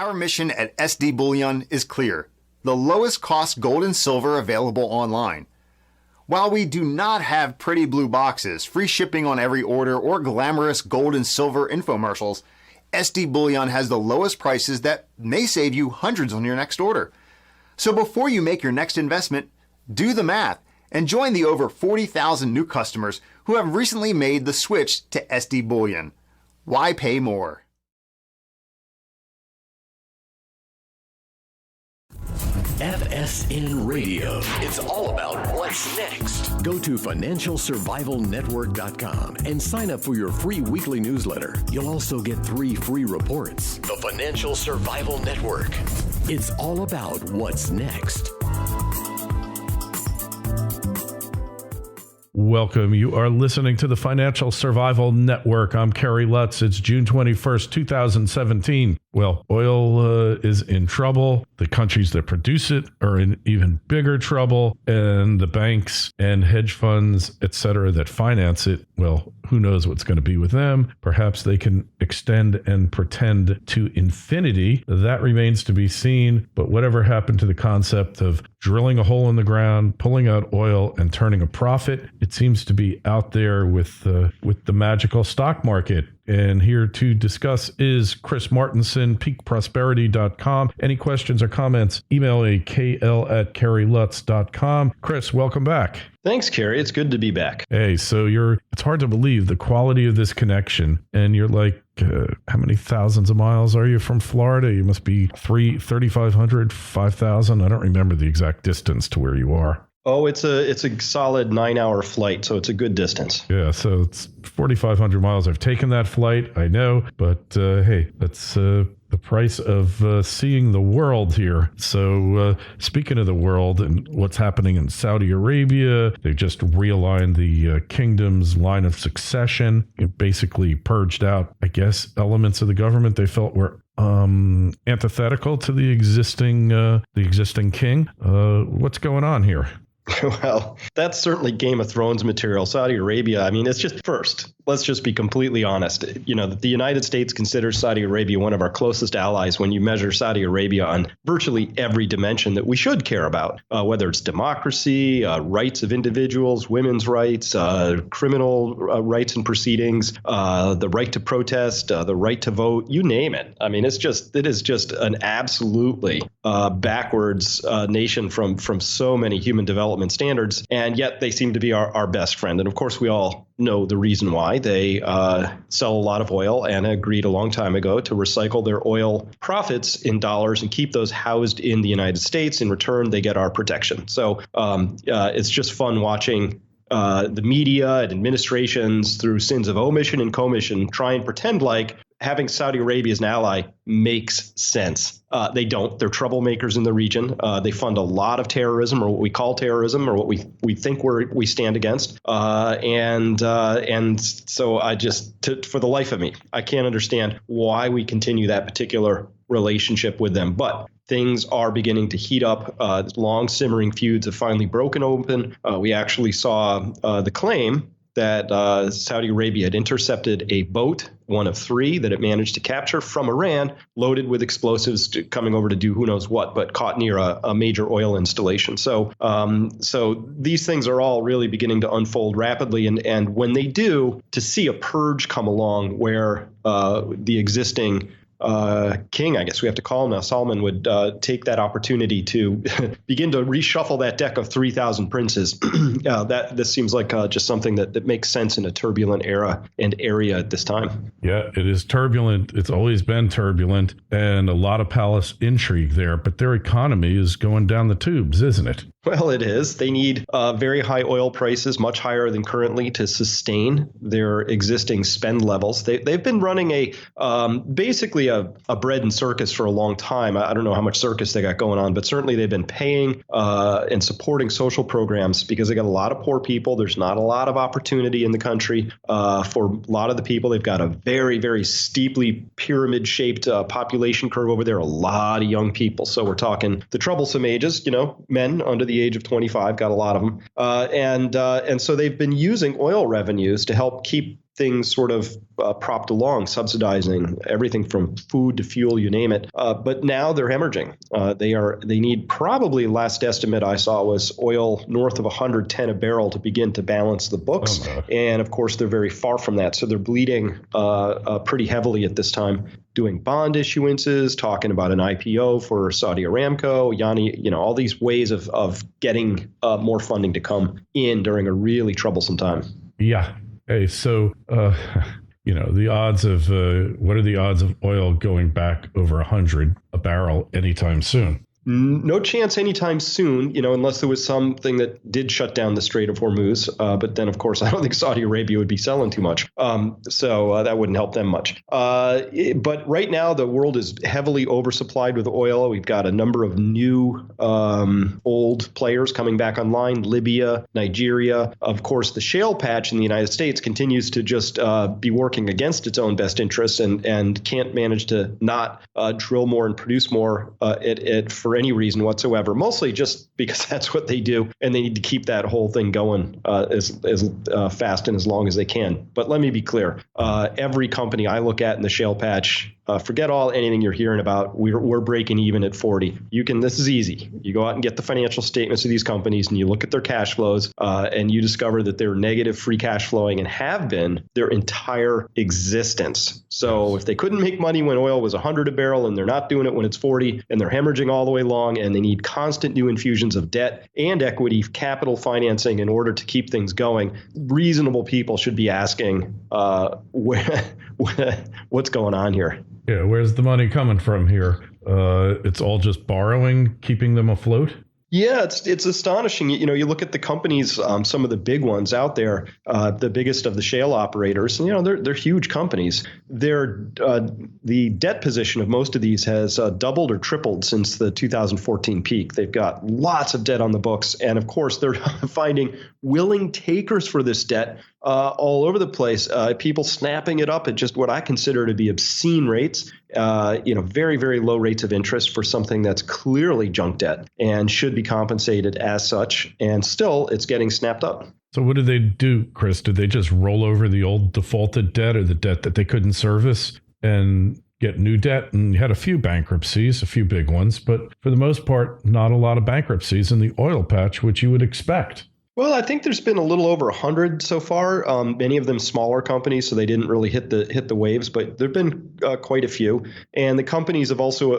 Our mission at SD Bullion is clear: the lowest cost gold and silver available online. While we do not have pretty blue boxes, free shipping on every order, or glamorous gold and silver infomercials, SD Bullion has the lowest prices that may save you hundreds on your next order. So before you make your next investment, do the math and join the over 40,000 new customers who have recently made the switch to SD Bullion. Why pay more? FSN Radio. It's all about what's next. Go to financialsurvivalnetwork.com and sign up for your free weekly newsletter. You'll also get 3 free reports. The Financial Survival Network. It's all about what's next. Welcome. You are listening to the Financial Survival Network. I'm Kerry Lutz. It's June 21st, 2017. Well, oil is in trouble. The countries that produce it are in even bigger trouble. And the banks and hedge funds, et cetera, that finance it, well, who knows what's going to be with them. Perhaps they can extend and pretend to infinity. That remains to be seen. But whatever happened to the concept of drilling a hole in the ground, pulling out oil, and turning a profit, it seems to be out there with the magical stock market. And here to discuss is Chris Martenson, peakprosperity.com. Any questions or comments, email a kl@kerrylutz.com. Chris, welcome back. Thanks, Kerry. It's good to be back. Hey, so it's hard to believe the quality of this connection. And you're like, how many thousands of miles are you from Florida? You must be 3,500, 5,000. I don't remember the exact distance to where you are. Oh, it's a solid 9-hour flight, so it's a good distance. Yeah, so it's 4,500 miles. I've taken that flight, I know, but hey, that's the price of seeing the world here. So speaking of the world and what's happening in Saudi Arabia, they just realigned the kingdom's line of succession. It basically purged out, I guess, elements of the government they felt were antithetical to the existing king. What's going on here? Well, that's certainly Game of Thrones material. Saudi Arabia, I mean, it's just first. Let's just be completely honest. You know, the United States considers Saudi Arabia one of our closest allies when you measure Saudi Arabia on virtually every dimension that we should care about, whether it's democracy, rights of individuals, women's rights, criminal rights and proceedings, the right to protest, the right to vote, you name it. I mean, it is just an absolutely backwards nation from so many human development standards, and yet they seem to be our best friend. And of course, we all know the reason why. They sell a lot of oil and agreed a long time ago to recycle their oil profits in dollars and keep those housed in the United States. In return, they get our protection. So it's just fun watching the media and administrations, through sins of omission and commission, try and pretend like having Saudi Arabia as an ally makes sense. They don't. They're troublemakers in the region. They fund a lot of terrorism, or what we call terrorism, or what we think we stand against. And so I just, for the life of me, I can't understand why we continue that particular relationship with them. But things are beginning to heat up. Long simmering feuds have finally broken open. We actually saw the claim that Saudi Arabia had intercepted a boat, one of 3 that it managed to capture from Iran, loaded with explosives coming over to do who knows what, but caught near a major oil installation. So these things are all really beginning to unfold rapidly. And when they do, to see a purge come along where the existing king, I guess we have to call him now, Salman, would take that opportunity to begin to reshuffle that deck of 3,000 princes. This seems like just something that makes sense in a turbulent era and area at this time. Yeah, it is turbulent. It's always been turbulent, and a lot of palace intrigue there, but their economy is going down the tubes, isn't it? Well, it is. They need very high oil prices, much higher than currently, to sustain their existing spend levels. They've been running basically a bread and circus for a long time. I don't know how much circus they got going on, but certainly they've been paying and supporting social programs because they got a lot of poor people. There's not a lot of opportunity in the country for a lot of the people. They've got a very, very steeply pyramid-shaped population curve over there. A lot of young people. So we're talking the troublesome ages, men under the age of 25, got a lot of them. And so they've been using oil revenues to help keep things sort of propped along, subsidizing everything from food to fuel, you name it. But now they're hemorrhaging. They need probably, last estimate I saw was oil north of 110 a barrel to begin to balance the books. And of course, they're very far from that. So they're bleeding pretty heavily at this time, doing bond issuances, talking about an IPO for Saudi Aramco, all these ways of getting more funding to come in during a really troublesome time. Yeah. Hey, so, the odds of what are the odds of oil going back over 100 a barrel anytime soon? No chance anytime soon, unless there was something that did shut down the Strait of Hormuz. But then, of course, I don't think Saudi Arabia would be selling too much. So that wouldn't help them much. But right now, the world is heavily oversupplied with oil. We've got a number of new old players coming back online, Libya, Nigeria. Of course, the shale patch in the United States continues to just be working against its own best interests and can't manage to not drill more and produce more for any reason whatsoever, mostly just because that's what they do, and they need to keep that whole thing going as fast and as long as they can. But let me be clear, every company I look at in the shale patch, forget anything you're hearing about. We're breaking even at 40. This is easy. You go out and get the financial statements of these companies and you look at their cash flows and you discover that they're negative free cash flowing and have been their entire existence. So if they couldn't make money when oil was 100 a barrel and they're not doing it when it's 40 and they're hemorrhaging all the way long and they need constant new infusions of debt and equity capital financing in order to keep things going, reasonable people should be asking what's going on here. Yeah, where's the money coming from here? It's all just borrowing, keeping them afloat? Yeah, it's astonishing. You look at the companies, some of the big ones out there, the biggest of the shale operators, they're huge companies. The debt position of most of these has doubled or tripled since the 2014 peak. They've got lots of debt on the books. And of course, they're finding willing takers for this debt all over the place. People snapping it up at just what I consider to be obscene rates. Very, very low rates of interest for something that's clearly junk debt and should be compensated as such. And still, it's getting snapped up. So what did they do, Chris? Did they just roll over the old defaulted debt or the debt that they couldn't service and get new debt? And you had a few bankruptcies, a few big ones, but for the most part, not a lot of bankruptcies in the oil patch, which you would expect. Well, I think there's been a little over 100 so far. Many of them smaller companies, so they didn't really hit the waves, but there've been quite a few. And the companies have also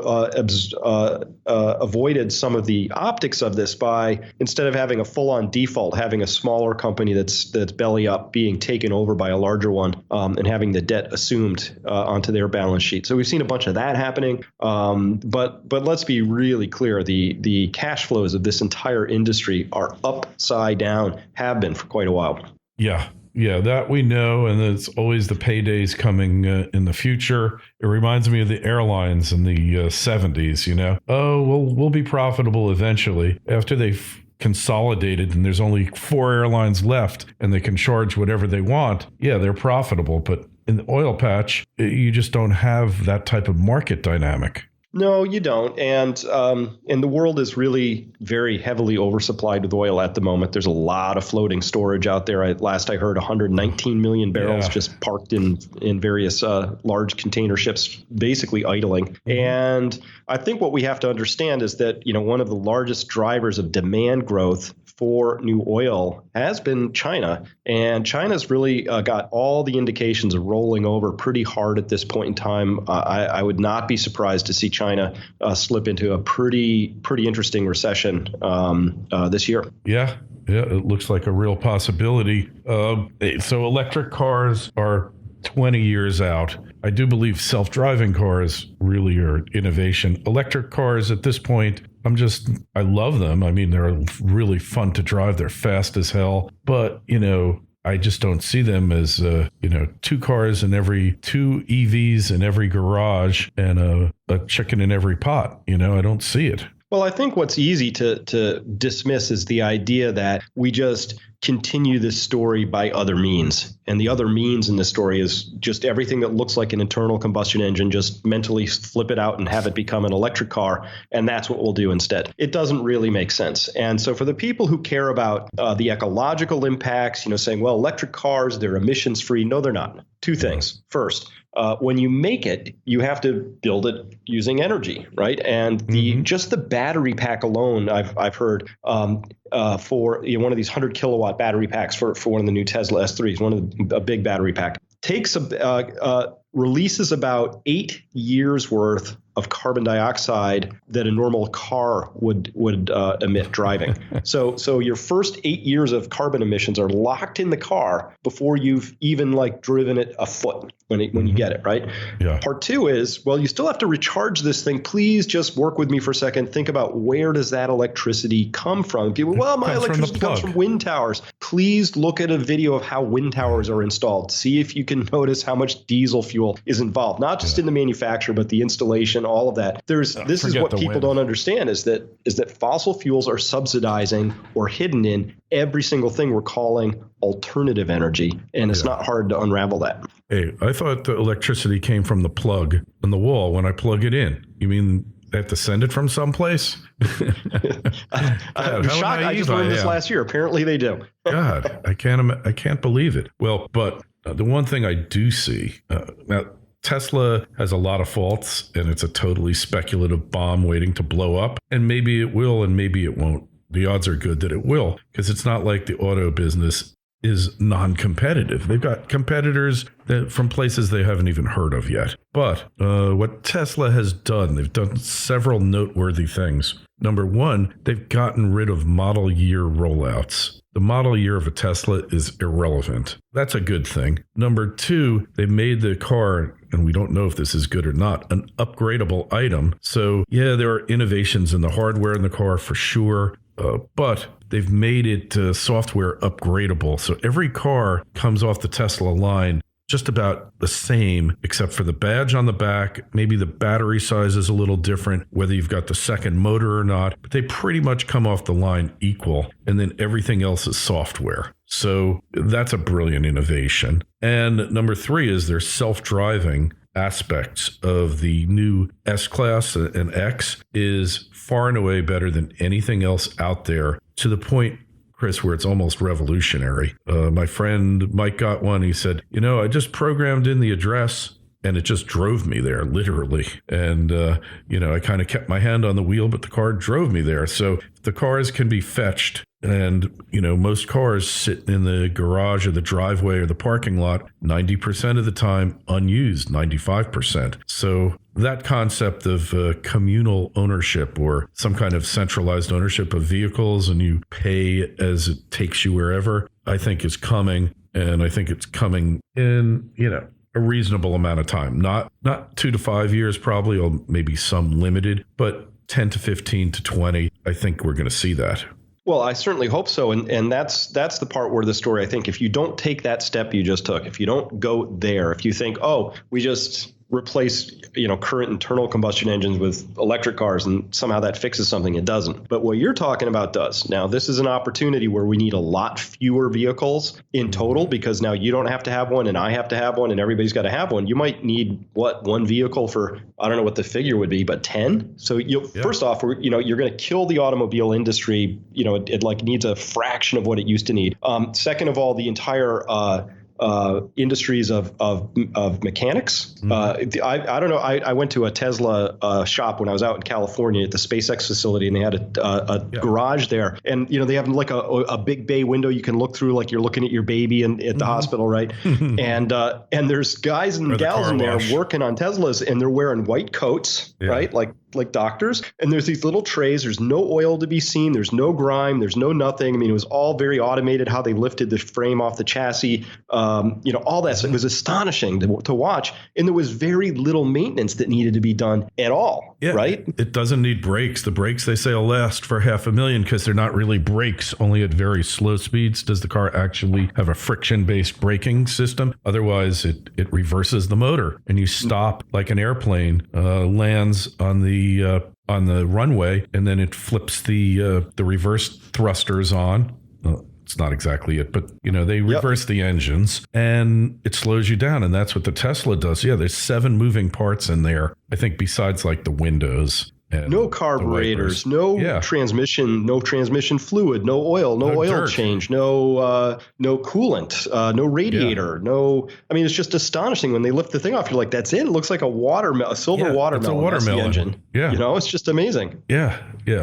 avoided some of the optics of this by, instead of having a full-on default, having a smaller company that's belly up being taken over by a larger one and having the debt assumed onto their balance sheet. So we've seen a bunch of that happening. But let's be really clear: the cash flows of this entire industry are upside down. Have been for quite a while. Yeah, that we know, and it's always the paydays coming in the future. It reminds me of the airlines in the 70s, we'll be profitable eventually after they've consolidated and there's only 4 airlines left and they can charge whatever they want. Yeah, they're profitable, but in the oil patch, you just don't have that type of market dynamic. No, you don't. And the world is really very heavily oversupplied with oil at the moment. There's a lot of floating storage out there. Last I heard, 119 million barrels just parked in various large container ships, basically idling. And I think what we have to understand is that, one of the largest drivers of demand growth for new oil has been China. And China's really got all the indications of rolling over pretty hard at this point in time. I would not be surprised to see China slip into a pretty interesting recession this year. Yeah, it looks like a real possibility. So electric cars are 20 years out. I do believe self-driving cars really are innovation. Electric cars at this point, I love them. I mean, they're really fun to drive. They're fast as hell. But, I just don't see them as, 2 cars in every 2 EVs in every garage and a chicken in every pot. I don't see it. Well, I think what's easy to dismiss is the idea that we just continue this story by other means. And the other means in this story is just everything that looks like an internal combustion engine, just mentally flip it out and have it become an electric car. And that's what we'll do instead. It doesn't really make sense. And so for the people who care about the ecological impacts, saying, well, electric cars, they're emissions free. No, they're not. Two things. First, when you make it, you have to build it using energy, right? And just the battery pack alone, I've heard for one of these 100 kilowatt battery packs for one of the new Tesla S3s, a big battery pack, takes releases about 8 years worth of carbon dioxide that a normal car would emit driving. So your first 8 years of carbon emissions are locked in the car before you've even driven it a foot when you get it, right? Yeah. Part two is, well, you still have to recharge this thing. Please just work with me for a second. Think about, where does that electricity come from? People, well, my electricity comes from wind towers. Please look at a video of how wind towers are installed. See if you can notice how much diesel fuel is involved, not just in the manufacture, but the installation, all of that. This is what people don't understand is that fossil fuels are subsidizing or hidden in every single thing we're calling alternative energy. And it's not hard to unravel that. Hey, I thought the electricity came from the plug in the wall when I plug it in. You mean they have to send it from someplace? I'm shocked. I just learned this last year. Apparently they do. God, I can't believe it. Well, but the one thing I do see now, Tesla has a lot of faults, and it's a totally speculative bomb waiting to blow up. And maybe it will, and maybe it won't. The odds are good that it will, because it's not like the auto business is non-competitive. They've got competitors from places they haven't even heard of yet. But what Tesla has done, they've done several noteworthy things. Number one, they've gotten rid of model year rollouts. The model year of a Tesla is irrelevant. That's a good thing. Number two, they made the car, and we don't know if this is good or not, an upgradable item. So yeah, there are innovations in the hardware in the car for sure, but they've made it software upgradable. So every car comes off the Tesla line just about the same, except for the badge on the back. Maybe the battery size is a little different, whether you've got the second motor or not, but they pretty much come off the line equal. And then everything else is software. So that's a brilliant innovation. And number three is their self-driving aspects of the new S-Class and X is far and away better than anything else out there, to the point, Chris, where it's almost revolutionary. My friend Mike got one. He said, I just programmed in the address and it just drove me there, literally. And, I kind of kept my hand on the wheel, but the car drove me there. So the cars can be fetched. And, most cars sit in the garage or the driveway or the parking lot 90% of the time unused, 95%. So that concept of communal ownership or some kind of centralized ownership of vehicles, and you pay as it takes you wherever, I think is coming. And I think it's coming in, a reasonable amount of time, not 2 to 5 years, probably, or maybe some limited, but 10 to 15 to 20. I think we're going to see that. Well, I certainly hope so. And that's the part where the story, I think, if you don't take that step you just took, if you don't go there, if you think, we just replace, current internal combustion engines with electric cars and somehow that fixes something, it doesn't. But what you're talking about does. Now, this is an opportunity where we need a lot fewer vehicles in total, because now you don't have to have one and I have to have one and everybody's got to have one. You might need one vehicle for, I don't know what the figure would be, but 10. So first off, you're going to kill the automobile industry. It needs a fraction of what it used to need. Second of all, the entire industries of mechanics. I don't know. I went to a Tesla shop when I was out in California at the SpaceX facility, and they had a garage there. And they have a big bay window you can look through, like you're looking at your baby at the hospital, right? and there's guys and gals in there working on Teslas, and they're wearing white coats, right? Like doctors. And there's these little trays. There's no oil to be seen. There's no grime. There's no nothing. I mean, it was all very automated how they lifted the frame off the chassis. All that. So it was astonishing to watch. And there was very little maintenance that needed to be done at all. Yeah, right? It doesn't need brakes. The brakes, they say, will last for $500,000 because they're not really brakes, only at very slow speeds. Does the car actually have a friction-based braking system? Otherwise, it reverses the motor and you stop like an airplane lands on the runway, and then it flips the reverse thrusters on. it's not exactly it, but they reverse the engines and it slows you down. And that's what the Tesla does. Yeah, there's 7 moving parts in there, I think, besides like the windows. No carburetors, no transmission fluid, no oil, no oil dirt. Change, no coolant, no radiator, no. I mean, it's just astonishing when they lift the thing off. You're like, that's it. It looks like a silver watermelon. It's a watermelon engine. Yeah, it's just amazing. Yeah.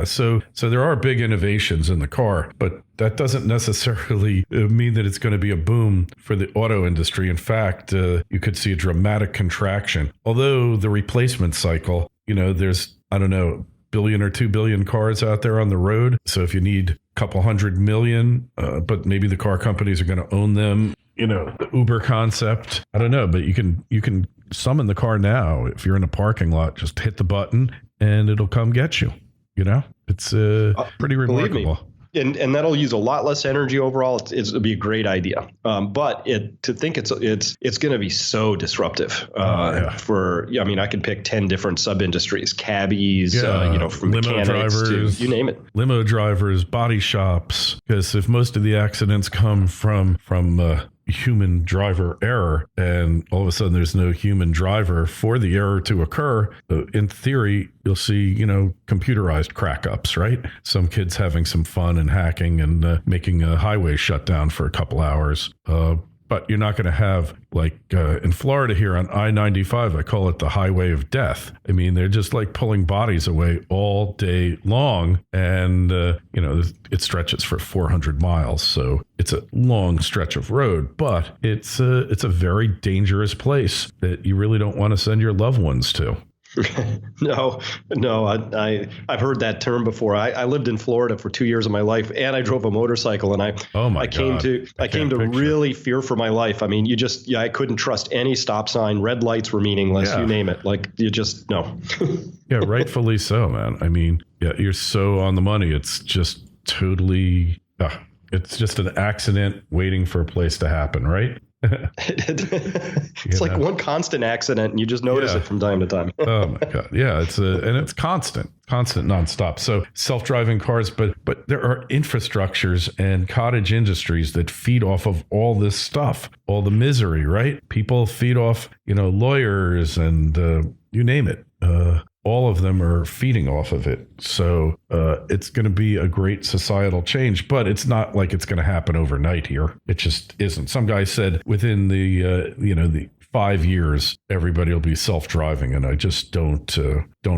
So there are big innovations in the car, but that doesn't necessarily mean that it's going to be a boom for the auto industry. In fact, you could see a dramatic contraction. Although the replacement cycle, there's, I don't know, 1 billion or 2 billion cars out there on the road. So if you need a couple 100 million, but maybe the car companies are going to own them, the Uber concept, I don't know, but you can summon the car now. If you're in a parking lot, just hit the button and it'll come get you. It's pretty remarkable. And that'll use a lot less energy overall. It'll be a great idea. But to think it's going to be so disruptive I could pick 10 different sub industries, cabbies, from limo mechanics drivers, to you name it. Limo drivers, body shops, because if most of the accidents come from human driver error and all of a sudden there's no human driver for the error to occur, in theory, you'll see, computerized crack ups, right? Some kids having some fun and hacking and making a highway shut down for a couple hours. But you're not going to have, like in Florida here on I-95, I call it the highway of death. I mean, they're just like pulling bodies away all day long. And, it stretches for 400 miles. So it's a long stretch of road, but it's a very dangerous place that you really don't want to send your loved ones to. No, I've heard that term before. I lived in Florida for 2 years of my life, and I drove a motorcycle, and I came to really fear for my life. I mean, I couldn't trust any stop sign. Red lights were meaningless. You name it. Like no. Yeah, rightfully so, man. I mean, you're so on the money. It's just totally. It's just an accident waiting for a place to happen, right? It's like one constant accident and you just notice it from time to time. Oh my God. Yeah. It's constant nonstop. So self-driving cars, but there are infrastructures and cottage industries that feed off of all this stuff, all the misery, right? People feed off, lawyers and you name it. All of them are feeding off of it. So it's going to be a great societal change, but it's not like it's going to happen overnight here. It just isn't. Some guy said within the 5 years, everybody will be self-driving. And I just don't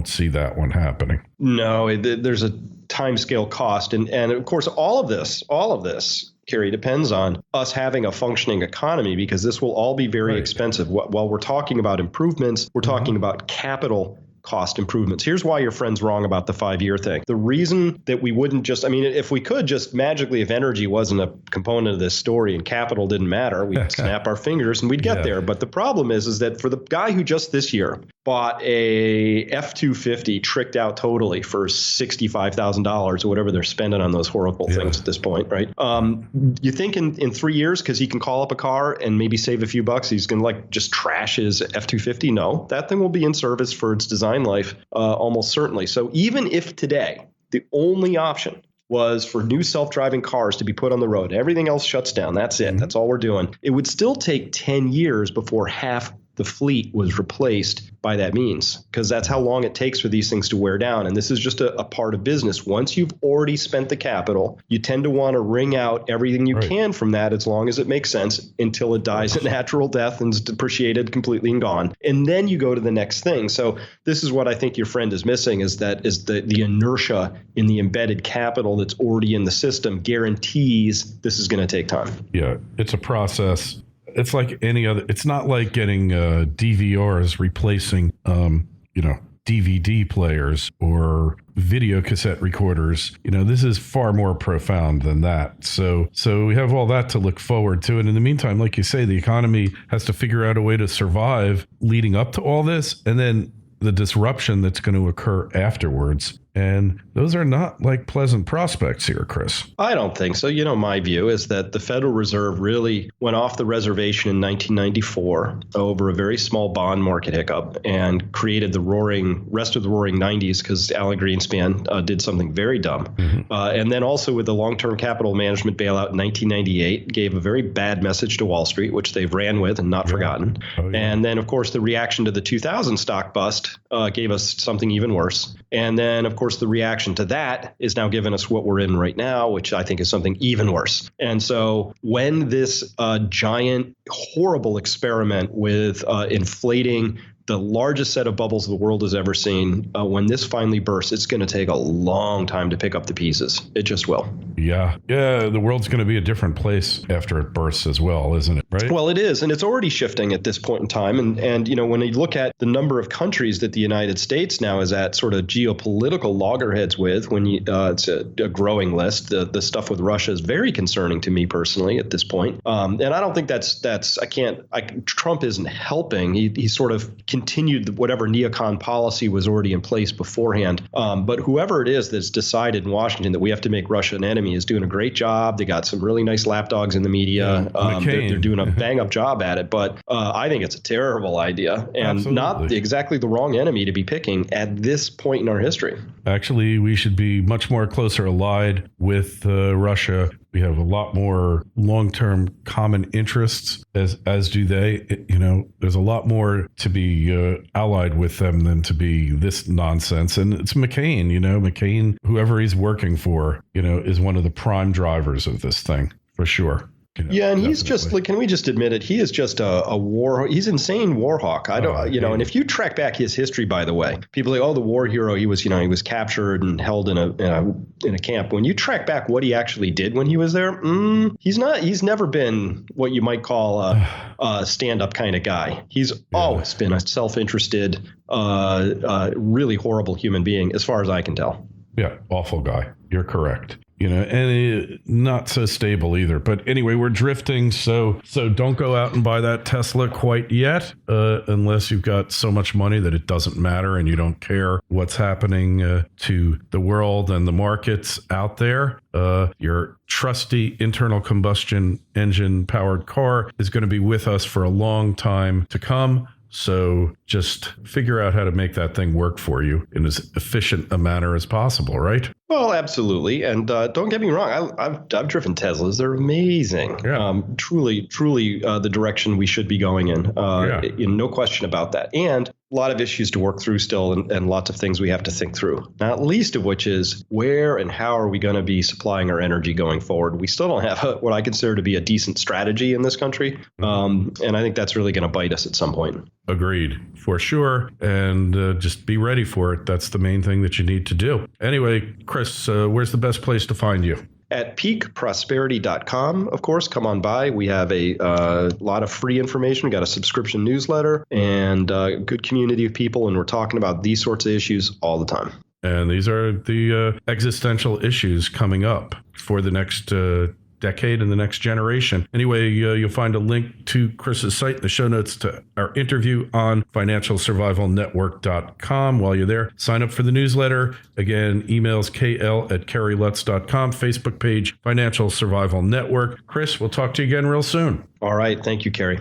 see that one happening. No, there's a timescale cost. And of course, all of this, Kerry, depends on us having a functioning economy, because this will all be very expensive. While we're talking about improvements, we're talking about capital cost improvements. Here's why your friend's wrong about the 5-year thing. The reason that we wouldn't if we could just magically, if energy wasn't a component of this story and capital didn't matter, we'd snap our fingers and we'd get there. But the problem is that for the guy who just this year bought a F-250 tricked out totally for $65,000 or whatever they're spending on those horrible things at this point, right? You think in 3 years, because he can call up a car and maybe save a few bucks, he's going to just trash his F-250? No, that thing will be in service for its design life almost certainly. So even if today the only option was for new self-driving cars to be put on the road, everything else shuts down, that's it, that's all we're doing, it would still take 10 years before half the fleet was replaced by that means, because that's how long it takes for these things to wear down. And this is just a part of business. Once you've already spent the capital, you tend to want to wring out everything you can from that, as long as it makes sense, until it dies a natural death and is depreciated completely and gone. And then you go to the next thing. So this is what I think your friend is missing, is the inertia in the embedded capital that's already in the system guarantees this is going to take time. Yeah, it's a process. It's like any other. It's not like getting DVRs replacing, DVD players or video cassette recorders. This is far more profound than that. So we have all that to look forward to. And in the meantime, like you say, the economy has to figure out a way to survive leading up to all this. And then the disruption that's going to occur afterwards And those are not like pleasant prospects here, Chris. I don't think so. My view is that the Federal Reserve really went off the reservation in 1994 over a very small bond market hiccup and created the rest of the roaring 90s because Alan Greenspan did something very dumb. Mm-hmm. And then also with the long-term capital management bailout in 1998, gave a very bad message to Wall Street, which they've ran with and not forgotten. Oh, yeah. And then, of course, the reaction to the 2000 stock bust gave us something even worse. And then, of course, the reaction to that is now giving us what we're in right now, which I think is something even worse. And so when this giant, horrible experiment with inflating the largest set of bubbles the world has ever seen, when this finally bursts, it's going to take a long time to pick up the pieces. It just will. Yeah. The world's going to be a different place after it bursts as well, isn't it? Right? Well, it is. And it's already shifting at this point in time. And when you look at the number of countries that the United States now is at sort of geopolitical loggerheads with, it's a growing list. The stuff with Russia is very concerning to me personally at this point. And I don't think Trump isn't helping. He sort of continued whatever neocon policy was already in place beforehand. But whoever it is that's decided in Washington that we have to make Russia an enemy is doing a great job. They got some really nice lapdogs in the media. They're doing a bang up job at it. But I think it's a terrible idea and Absolutely. Not exactly the wrong enemy to be picking at this point in our history. Actually, we should be much more closer allied with Russia. We have a lot more long-term common interests, as do they. There's a lot more to be allied with them than to be this nonsense. And it's McCain, McCain, whoever he's working for, is one of the prime drivers of this thing, for sure. Yeah, and he's just like, can we just admit it? He is just a war. He's insane war hawk. And if you track back his history, by the way, people are like, the war hero. He was captured and held in a camp. When you track back what he actually did when he was there, he's never been what you might call a stand-up kind of guy. He's always been a self-interested, really horrible human being, as far as I can tell. Yeah, awful guy. You're correct. And not so stable either. But anyway, we're drifting. So don't go out and buy that Tesla quite yet, unless you've got so much money that it doesn't matter and you don't care what's happening to the world and the markets out there. Your trusty internal combustion engine powered car is going to be with us for a long time to come. So just figure out how to make that thing work for you in as efficient a manner as possible, right? Well, absolutely. And don't get me wrong. I've driven Teslas. They're amazing. Yeah. Truly, the direction we should be going in. No question about that. And a lot of issues to work through still and lots of things we have to think through, not least of which is where and how are we going to be supplying our energy going forward? We still don't have what I consider to be a decent strategy in this country. And I think that's really going to bite us at some point. Agreed, for sure. And just be ready for it. That's the main thing that you need to do. Anyway, Chris, where's the best place to find you? At peakprosperity.com, of course, come on by. We have a lot of free information. We got a subscription newsletter and a good community of people. And we're talking about these sorts of issues all the time. And these are the existential issues coming up for the next decade and the next generation. Anyway, you'll find a link to Chris's site in the show notes to our interview on financialsurvivalnetwork.com. While you're there, sign up for the newsletter. Again, emails kl@kerrylutz.com, Facebook page, Financial Survival Network. Chris, we'll talk to you again real soon. All right. Thank you, Kerry.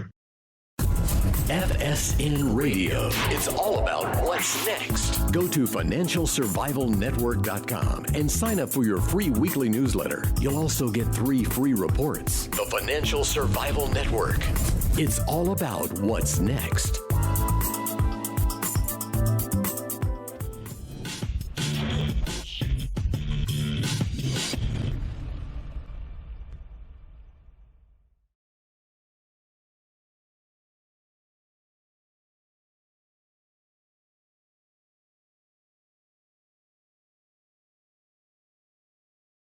FSN Radio. It's all about what's next. Go to financialsurvivalnetwork.com and sign up for your free weekly newsletter. You'll also get 3 free reports. The Financial Survival Network. It's all about what's next.